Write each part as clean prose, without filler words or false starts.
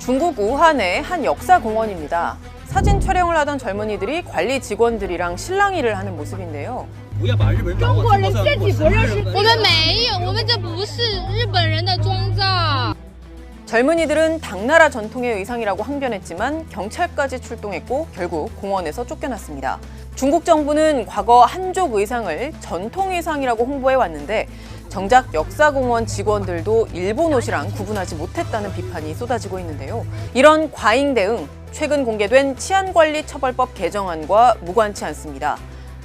중국 우한의 한 역사공원입니다. 사진 촬영을 하던 젊은이들이 관리 직원들이랑 실랑이를 하는 모습인데요. 中国人自己不认识。我们没有，我们这不是日本人的妆造。 젊은이들은 당나라 전통의 의상이라고 항변했지만 경찰까지 출동했고 결국 공원에서 쫓겨났습니다. 중국 정부는 과거 한족 의상을 전통 의상이라고 홍보해 왔는데 정작 역사공원 직원들도 일본 옷이랑 구분하지 못했다는 비판이 쏟아지고 있는데요. 이런 과잉 대응, 최근 공개된 치안관리처벌법 개정안과 무관치 않습니다.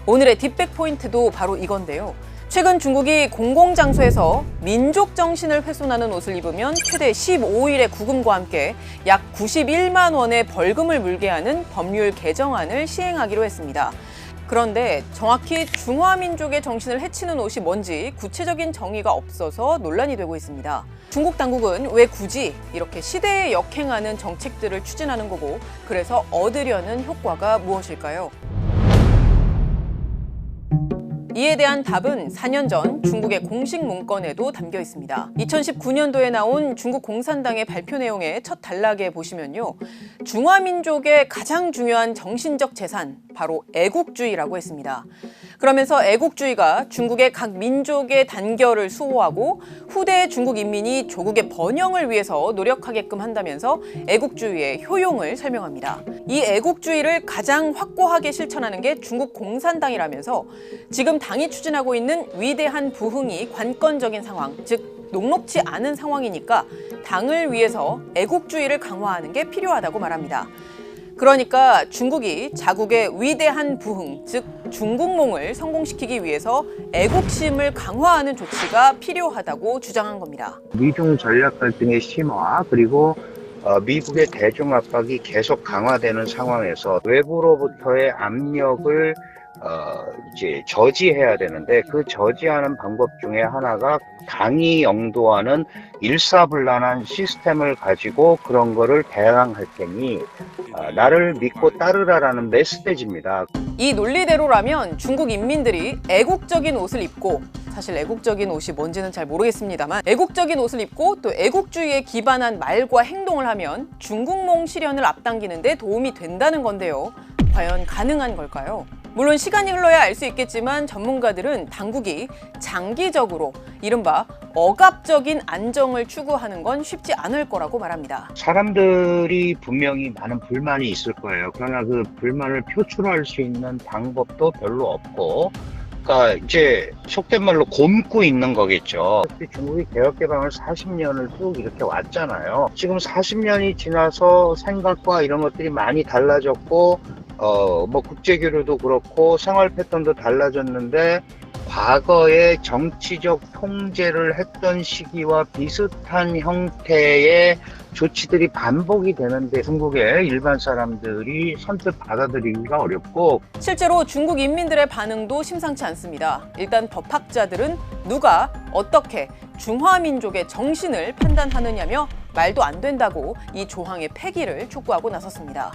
오늘의 딥백 포인트도 바로 이건데요. 최근 중국이 공공장소에서 민족 정신을 훼손하는 옷을 입으면 최대 15일의 구금과 함께 약 91만 원의 벌금을 물게 하는 법률 개정안을 시행하기로 했습니다. 그런데 정확히 중화민족의 정신을 해치는 옷이 뭔지 구체적인 정의가 없어서 논란이 되고 있습니다. 중국 당국은 왜 굳이 이렇게 시대에 역행하는 정책들을 추진하는 거고, 그래서 얻으려는 효과가 무엇일까요? 이에 대한 답은 4년 전 중국의 공식 문건에도 담겨 있습니다. 2019년도에 나온 중국 공산당의 발표 내용의 첫 단락에 보시면요. 중화민족의 가장 중요한 정신적 재산, 바로 애국주의라고 했습니다. 그러면서 애국주의가 중국의 각 민족의 단결을 수호하고 후대의 중국 인민이 조국의 번영을 위해서 노력하게끔 한다면서 애국주의의 효용을 설명합니다. 이 애국주의를 가장 확고하게 실천하는 게 중국 공산당이라면서 지금 당이 추진하고 있는 위대한 부흥이 관건적인 상황, 즉 녹록지 않은 상황이니까 당을 위해서 애국주의를 강화하는 게 필요하다고 말합니다. 그러니까 중국이 자국의 위대한 부흥, 즉 중국몽을 성공시키기 위해서 애국심을 강화하는 조치가 필요하다고 주장한 겁니다. 미중 전략 갈등의 심화, 그리고 미국의 대중 압박이 계속 강화되는 상황에서 외부로부터의 압력을 이제 저지해야 되는데, 그 저지하는 방법 중에 하나가 당이 영도하는 일사불란한 시스템을 가지고 그런 거를 대항할 테니 나를 믿고 따르라라는 메시지입니다. 이 논리대로라면 중국 인민들이 애국적인 옷을 입고, 사실 애국적인 옷이 뭔지는 잘 모르겠습니다만 애국적인 옷을 입고 또 애국주의에 기반한 말과 행동을 하면 중국몽 실현을 앞당기는 데 도움이 된다는 건데요. 과연 가능한 걸까요? 물론 시간이 흘러야 알 수 있겠지만 전문가들은 당국이 장기적으로 이른바 억압적인 안정을 추구하는 건 쉽지 않을 거라고 말합니다. 사람들이 분명히 많은 불만이 있을 거예요. 그러나 그 불만을 표출할 수 있는 방법도 별로 없고, 그러니까 이제 속된 말로 곪고 있는 거겠죠. 중국이 개혁개방을 40년을 쭉 이렇게 왔잖아요. 지금 40년이 지나서 생각과 이런 것들이 많이 달라졌고, 뭐 국제교류도 그렇고 생활 패턴도 달라졌는데, 과거에 정치적 통제를 했던 시기와 비슷한 형태의 조치들이 반복이 되는데 중국의 일반 사람들이 선뜻 받아들이기가 어렵고, 실제로 중국 인민들의 반응도 심상치 않습니다. 일단 법학자들은 누가 어떻게 중화민족의 정신을 판단하느냐며 말도 안 된다고 이 조항의 폐기를 촉구하고 나섰습니다.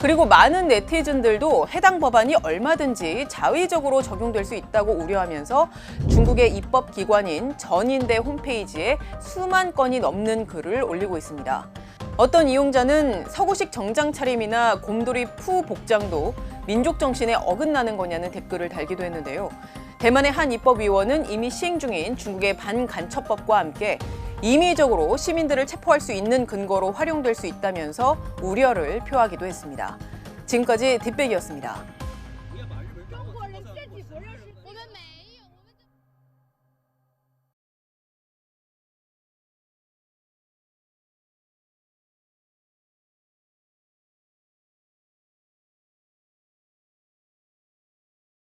그리고 많은 네티즌들도 해당 법안이 얼마든지 자의적으로 적용될 수 있다고 우려하면서 중국의 입법기관인 전인대 홈페이지에 수만 건이 넘는 글을 올리고 있습니다. 어떤 이용자는 서구식 정장 차림이나 곰돌이 푸 복장도 민족 정신에 어긋나는 거냐는 댓글을 달기도 했는데요. 대만의 한 입법위원은 이미 시행 중인 중국의 반간첩법과 함께 임의적으로 시민들을 체포할 수 있는 근거로 활용될 수 있다면서 우려를 표하기도 했습니다. 지금까지 딥백이었습니다.